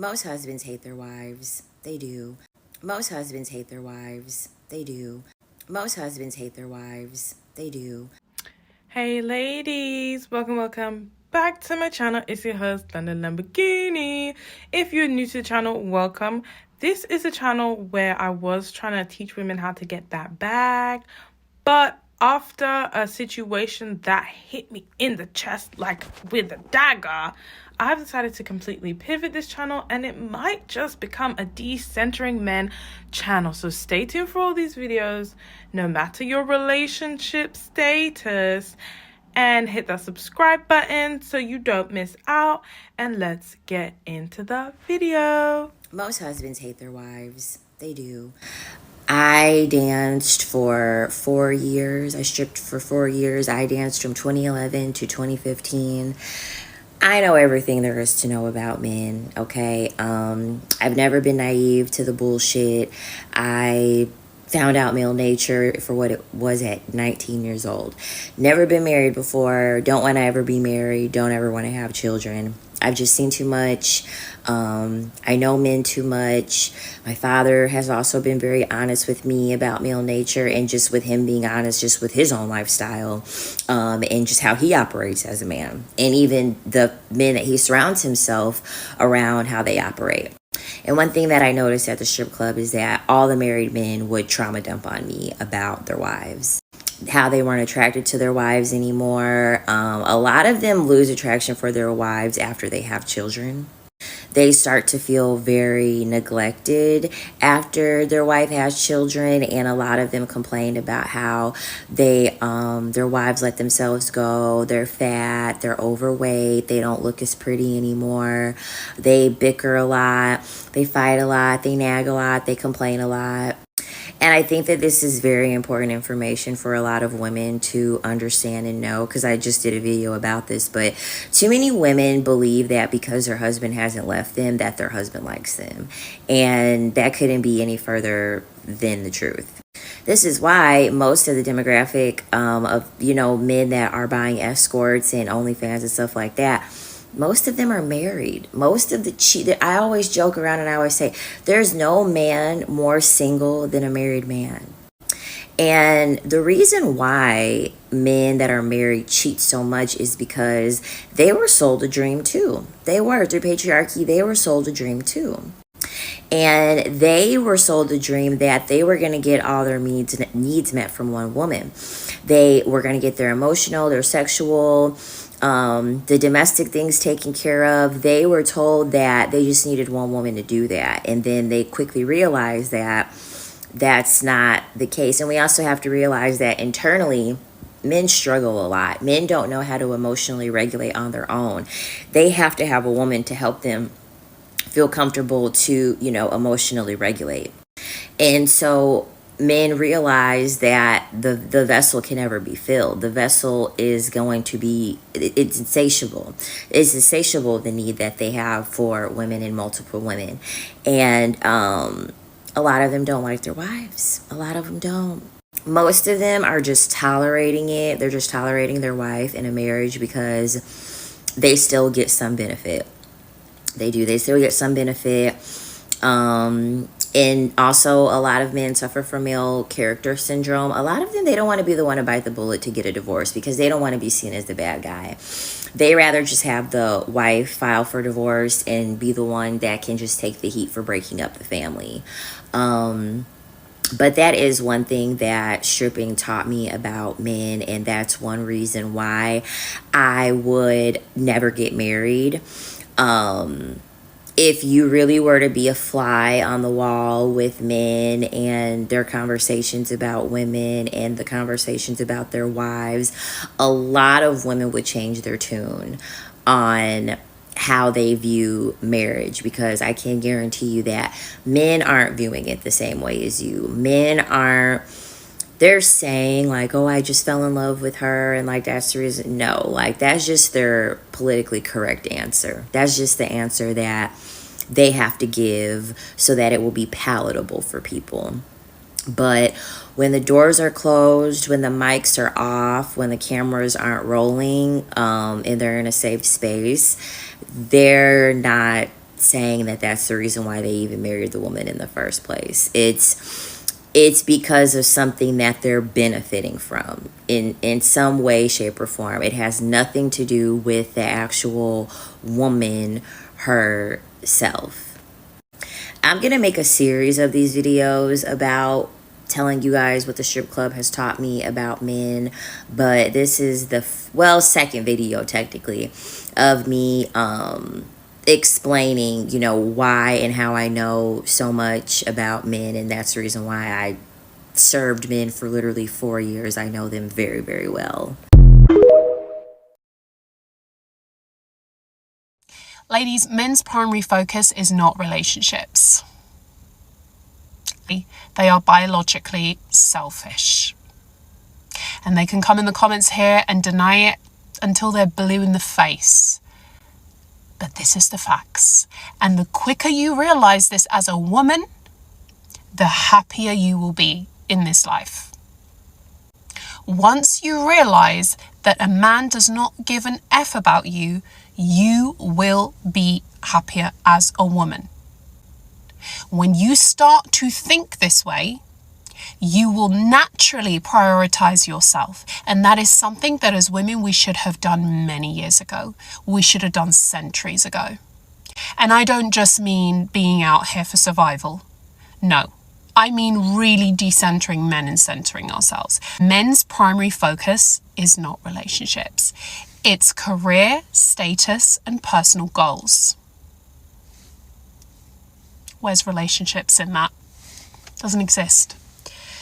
Most husbands hate their wives. They do. Most husbands hate their wives. They do. Most husbands hate their wives. They do. Hey ladies, welcome back to my channel. It's your host, London Lamborghini. If you're new to the channel, welcome. This is a channel where I was trying to teach women how to get that bag, but after a situation that hit me in the chest like with a dagger, I've decided to completely pivot this channel, and it might just become a decentering men channel. So stay tuned for all these videos, no matter your relationship status, and hit that subscribe button so you don't miss out. And let's get into the video. Most husbands hate their wives. They do. I danced for 4 years. I stripped for 4 years. I danced from 2011 to 2015. I know everything there is to know about men, okay? I've never been naive to the bullshit. I found out male nature for what it was at 19 years old. Never been married before. Don't want to ever be married. Don't ever want to have children. I've just seen too much. I know men too much. My father has also been very honest with me about male nature, and just with him being honest just with his own lifestyle, and just how he operates as a man, and even the men that he surrounds himself around, how they operate. And one thing that I noticed at the strip club is that all the married men would trauma dump on me about their wives, how they weren't attracted to their wives anymore. A lot of them lose attraction for their wives after they have children. They start to feel very neglected after their wife has children, and a lot of them complained about how their wives let themselves go. They're fat, they're overweight, they don't look as pretty anymore. They bicker a lot, they fight a lot, they nag a lot, they complain a lot. And I think that this is very important information for a lot of women to understand and know, because I just did a video about this. But too many women believe that because their husband hasn't left them, that their husband likes them. And that couldn't be any further than the truth. This is why most of the demographic of, men that are buying escorts and OnlyFans and stuff like that, most of them are married. Most of I always joke around and I always say, there's no man more single than a married man. And the reason why men that are married cheat so much is because they were sold a dream too. Through patriarchy, they were sold a dream too. And they were sold the dream that they were going to get all their needs met from one woman. They were going to get their emotional, their sexual, the domestic things taken care of. They were told that they just needed one woman to do that. And then they quickly realized that that's not the case. And we also have to realize that internally, men struggle a lot. Men don't know how to emotionally regulate on their own. They have to have a woman to help them feel comfortable to, emotionally regulate. And so men realize that the vessel can never be filled. The vessel is going to be, it's insatiable. It's insatiable, the need that they have for women and multiple women. And a lot of them don't like their wives. A lot of them don't. Most of them are just tolerating it. They're just tolerating their wife in a marriage because they still get some benefit. They still get some benefit. And also, a lot of men suffer from male character syndrome. A lot of them, they don't want to be the one to bite the bullet to get a divorce because they don't want to be seen as the bad guy. They rather just have the wife file for divorce and be the one that can just take the heat for breaking up the family. But that is one thing that stripping taught me about men, and that's one reason why I would never get married. If you really were to be a fly on the wall with men and their conversations about women and the conversations about their wives, a lot of women would change their tune on how they view marriage, because I can guarantee you that men aren't viewing it the same way as you. They're saying like, oh, I just fell in love with her and like that's the reason. No, like that's just their politically correct answer. That's just the answer that they have to give so that it will be palatable for people. But when the doors are closed, when the mics are off, when the cameras aren't rolling, and they're in a safe space, they're not saying that that's the reason why they even married the woman in the first place. It's because of something that they're benefiting from in some way, shape, or form. It has nothing to do with the actual woman herself. I'm going to make a series of these videos about telling you guys what the strip club has taught me about men, but this is the second video technically of me explaining, why and how I know so much about men, and that's the reason why I served men for literally 4 years. I know them very, very well. Ladies, men's primary focus is not relationships. They are biologically selfish. And they can come in the comments here and deny it until they're blue in the face. But this is the facts. And the quicker you realize this as a woman, the happier you will be in this life. Once you realize that a man does not give an F about you, you will be happier as a woman. When you start to think this way, you will naturally prioritize yourself. And that is something that as women we should have done many years ago. We should have done centuries ago. And I don't just mean being out here for survival. No, I mean really decentering men and centering ourselves. Men's primary focus is not relationships. It's career, status, and personal goals. Where's relationships in that? Doesn't exist.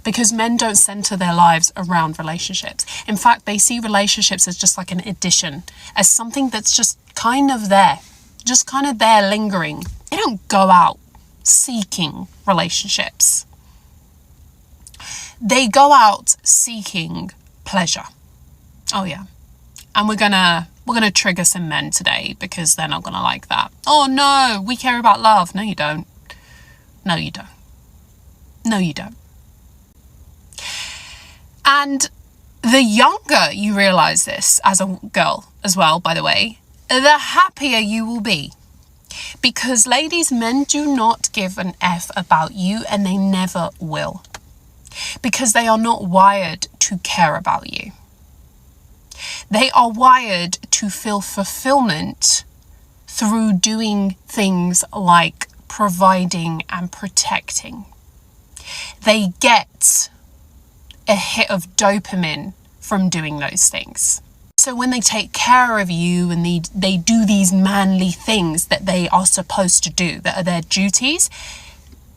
Because men don't center their lives around relationships. In fact, they see relationships as just like an addition, as something that's just kind of there lingering. They don't go out seeking relationships. They go out seeking pleasure. Oh yeah. And we're gonna trigger some men today because they're not gonna like that. Oh no, we care about love. No, you don't. No, you don't. No, you don't. And the younger you realize this as a girl as well, by the way, the happier you will be. Because ladies, men do not give an F about you, and they never will. Because they are not wired to care about you. They are wired to feel fulfillment through doing things like providing and protecting. They get a hit of dopamine from doing those things. So when they take care of you and they do these manly things that they are supposed to do, that are their duties,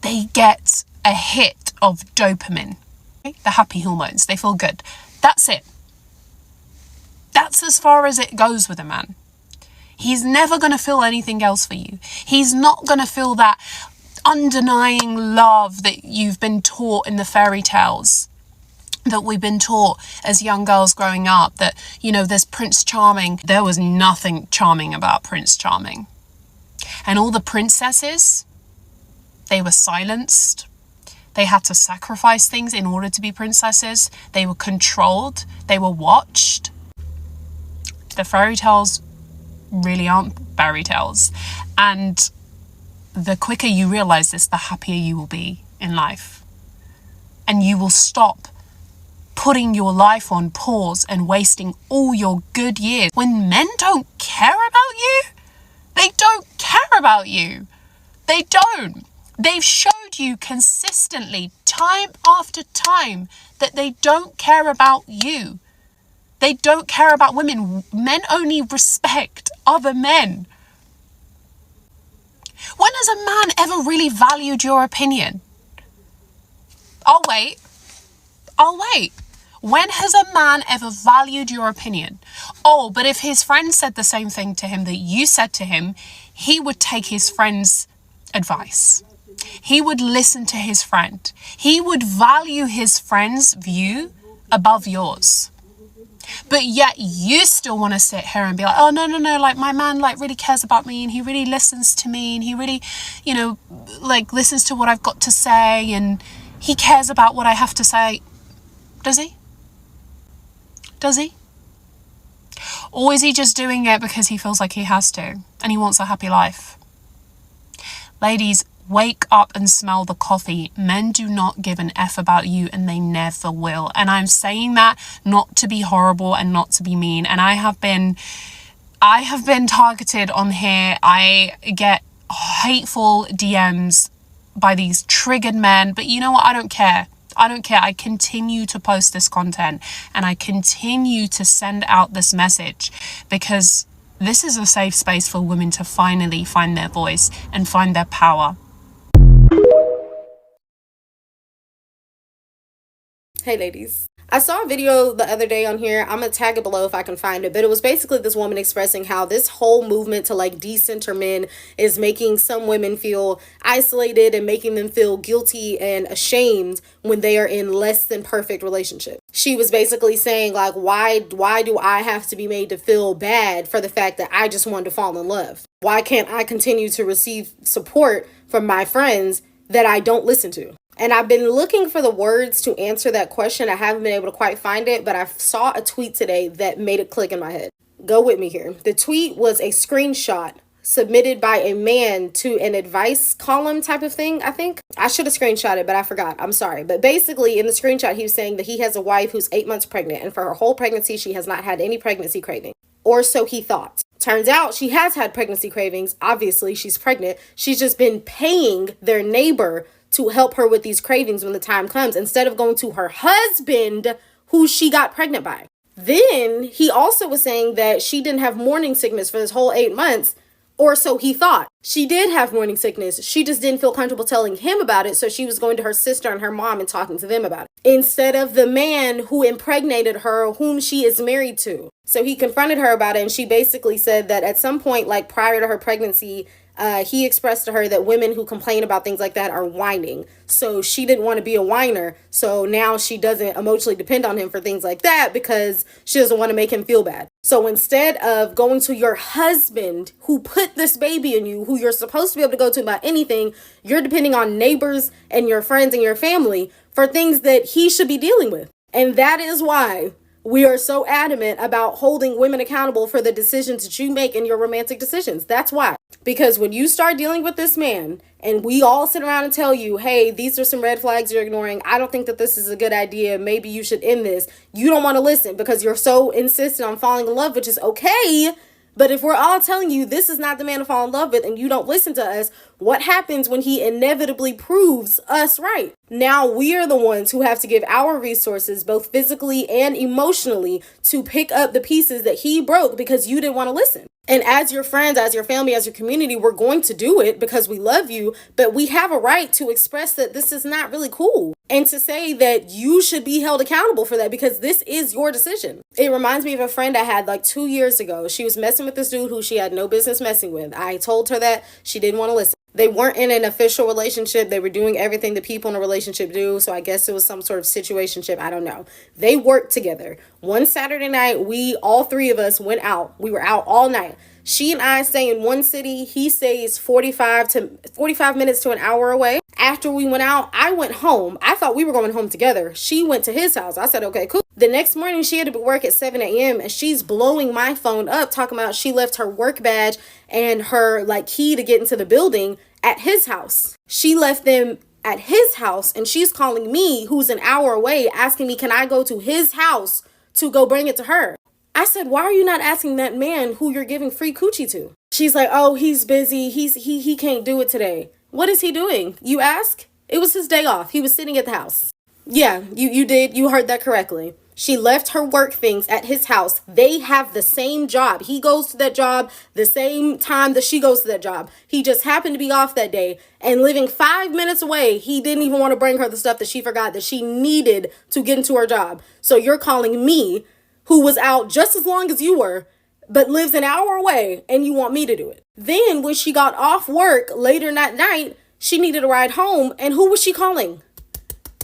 they get a hit of dopamine, the happy hormones. They feel good. That's it. That's as far as it goes with a man. He's never going to feel anything else for you. He's not going to feel that undenying love that you've been taught in the fairy tales, that we've been taught as young girls growing up, that, there's Prince Charming. There was nothing charming about Prince Charming. And all the princesses, they were silenced. They had to sacrifice things in order to be princesses. They were controlled. They were watched. The fairy tales really aren't fairy tales. And the quicker you realize this, the happier you will be in life. And you will stop putting your life on pause and wasting all your good years. When men don't care about you, they don't care about you. They don't. They've showed you consistently, time after time, that they don't care about you. They don't care about women. Men only respect other men. When has a man ever really valued your opinion? I'll wait. When has a man ever valued your opinion? Oh, but if his friend said the same thing to him that you said to him, he would take his friend's advice. He would listen to his friend. He would value his friend's view above yours. But yet you still want to sit here and be like, oh, no, like my man really cares about me, and he really listens to me, and he really, listens to what I've got to say, and he cares about what I have to say. Does he? Or is he just doing it because he feels like he has to and he wants a happy life? Ladies, wake up and smell the coffee. Men do not give an F about you, and they never will. And I'm saying that not to be horrible and not to be mean. And I have been targeted on here. I get hateful DMs by these triggered men, but you know what? I don't care. I continue to post this content and I continue to send out this message because this is a safe space for women to finally find their voice and find their power. Hey ladies. I saw a video the other day on here. I'm gonna tag it below if I can find it, but it was basically this woman expressing how this whole movement to like decenter men is making some women feel isolated and making them feel guilty and ashamed when they are in less than perfect relationships. She was basically saying like, why do I have to be made to feel bad for the fact that I just wanted to fall in love? Why can't I continue to receive support from my friends that I don't listen to? And I've been looking for the words to answer that question. I haven't been able to quite find it, but I saw a tweet today that made it click in my head. Go with me here. The tweet was a screenshot submitted by a man to an advice column type of thing, I think. I should have screenshot it, but I forgot. I'm sorry. But basically, in the screenshot, he was saying that he has a wife who's 8 months pregnant, and for her whole pregnancy, she has not had any pregnancy craving. Or so he thought. Turns out she has had pregnancy cravings. Obviously, she's pregnant. She's just been paying their neighbor to help her with these cravings when the time comes, instead of going to her husband who she got pregnant by. Then he also was saying that she didn't have morning sickness for this whole 8 months, or so he thought. She did have morning sickness. She just didn't feel comfortable telling him about it, so she was going to her sister and her mom and talking to them about it, instead of the man who impregnated her, whom she is married to. So he confronted her about it, and she basically said that at some point, like prior to her pregnancy, he expressed to her that women who complain about things like that are whining. So she didn't want to be a whiner. So now she doesn't emotionally depend on him for things like that because she doesn't want to make him feel bad. So instead of going to your husband who put this baby in you, who you're supposed to be able to go to about anything, you're depending on neighbors and your friends and your family for things that he should be dealing with. And that is why we are so adamant about holding women accountable for the decisions that you make in your romantic decisions. That's why. Because when you start dealing with this man and we all sit around and tell you, hey, these are some red flags you're ignoring. I don't think that this is a good idea. Maybe you should end this. You don't want to listen because you're so insistent on falling in love, which is okay. But if we're all telling you this is not the man to fall in love with and you don't listen to us, what happens when he inevitably proves us right? Now we are the ones who have to give our resources, both physically and emotionally, to pick up the pieces that he broke because you didn't want to listen. And as your friends, as your family, as your community, we're going to do it because we love you, but we have a right to express that this is not really cool and to say that you should be held accountable for that because this is your decision. It reminds me of a friend I had like 2 years ago. She was messing with this dude who she had no business messing with. I told her that. She didn't want to listen. They weren't in an official relationship. They were doing everything that people in a relationship do. So I guess it was some sort of situationship. I don't know. They worked together. One Saturday night, all three of us went out. We were out all night. She and I stay in one city. He stays 45 minutes to an hour away. After we went out, I went home. I thought we were going home together. She went to his house. I said, okay, cool. The next morning, she had to be work at 7 a.m. and she's blowing my phone up, talking about she left her work badge and her like key to get into the building at his house. She left them at his house and she's calling me, who's an hour away, asking me, can I go to his house to go bring it to her? I said, why are you not asking that man who you're giving free coochie to? She's like, oh, he's busy. He can't do it today. What is he doing? You ask? It was his day off. He was sitting at the house. Yeah, you did. You heard that correctly. She left her work things at his house. They have the same job. He goes to that job the same time that she goes to that job. He just happened to be off that day. And living 5 minutes away, he didn't even want to bring her the stuff that she forgot that she needed to get into her job. So you're calling me, who was out just as long as you were, but lives an hour away, and you want me to do it. Then when she got off work later that night, she needed a ride home, and who was she calling?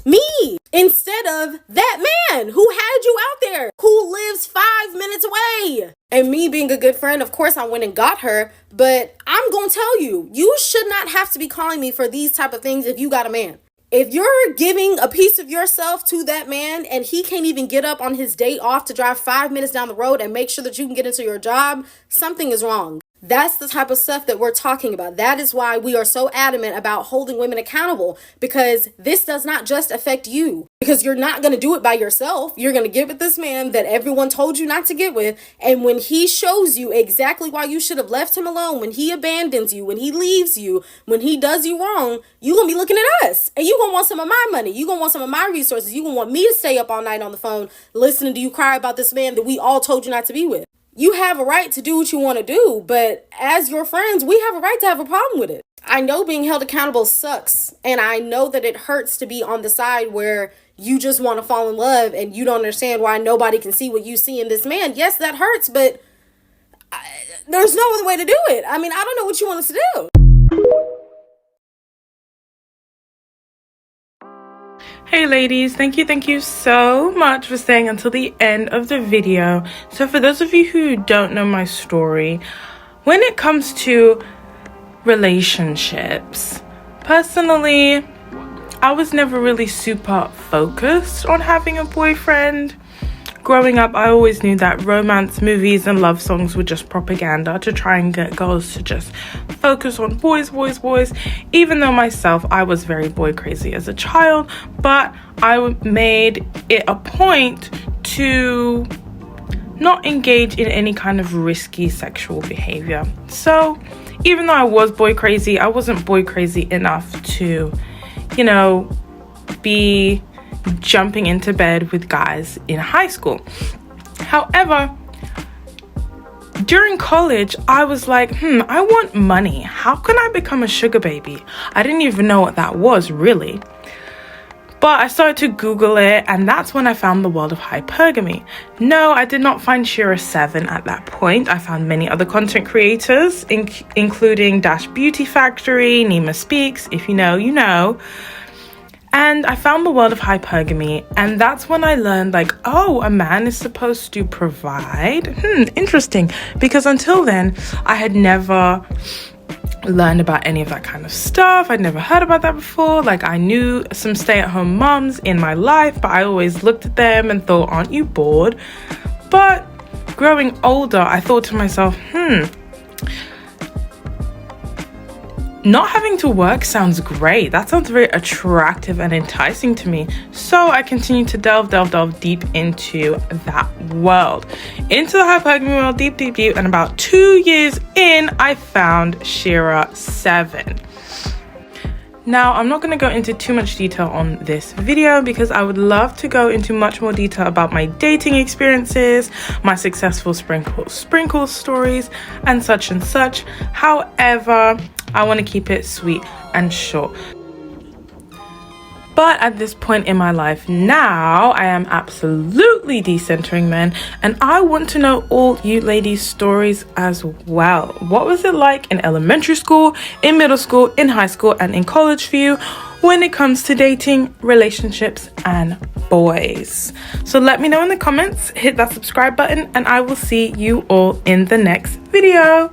Me, instead of that man who had you out there, who lives 5 minutes away. And me being a good friend, of course I went and got her, but I'm gonna tell you, you should not have to be calling me for these type of things if you got a man. If you're giving a piece of yourself to that man and he can't even get up on his day off to drive 5 minutes down the road and make sure that you can get into your job, something is wrong. That's the type of stuff that we're talking about. That is why we are so adamant about holding women accountable, because this does not just affect you, because you're not going to do it by yourself. You're going to get with this man that everyone told you not to get with. And when he shows you exactly why you should have left him alone, when he abandons you, when he leaves you, when he does you wrong, you're going to be looking at us and you're going to want some of my money. You're going to want some of my resources. You're going to want me to stay up all night on the phone listening to you cry about this man that we all told you not to be with. You have a right to do what you want to do, but as your friends, we have a right to have a problem with it. I know being held accountable sucks, and I know that it hurts to be on the side where you just want to fall in love and you don't understand why nobody can see what you see in this man. Yes, that hurts, but there's no other way to do it. I mean, I don't know what you want us to do. Hey ladies, thank you so much for staying until the end of the video. So for those of you who don't know my story, when it comes to relationships, personally, I was never really super focused on having a boyfriend. Growing up, I always knew that romance movies and love songs were just propaganda to try and get girls to just focus on boys. Even though myself, I was very boy crazy as a child, but I made it a point to not engage in any kind of risky sexual behavior. So even though I was boy crazy, I wasn't boy crazy enough to, be jumping into bed with guys in high school. However, during college, I was like, I want money. How can I become a sugar baby? I didn't even know what that was, really. But I started to Google it, and that's when I found the world of hypergamy. No, I did not find Shira7 at that point. I found many other content creators, including Dash Beauty Factory, Nima Speaks. If you know, you know. And I found the world of hypergamy, and that's when I learned, a man is supposed to provide. Interesting, because until then, I had never learned about any of that kind of stuff. I'd never heard about that before. I knew some stay-at-home moms in my life, but I always looked at them and thought, aren't you bored? But growing older, I thought to myself, not having to work sounds great. That sounds very attractive and enticing to me. So I continued to delve deep into that world. Into the hypergamy world, deep. And about 2 years in, I found Shira7. Now, I'm not going to go into too much detail on this video because I would love to go into much more detail about my dating experiences, my successful sprinkle stories, and such. However, I want to keep it sweet and short. But at this point in my life now, I am absolutely decentering men, and I want to know all you ladies' stories as well. What was it like in elementary school, in middle school, in high school, and in college for you when it comes to dating, relationships, and boys? So let me know in the comments, hit that subscribe button, and I will see you all in the next video.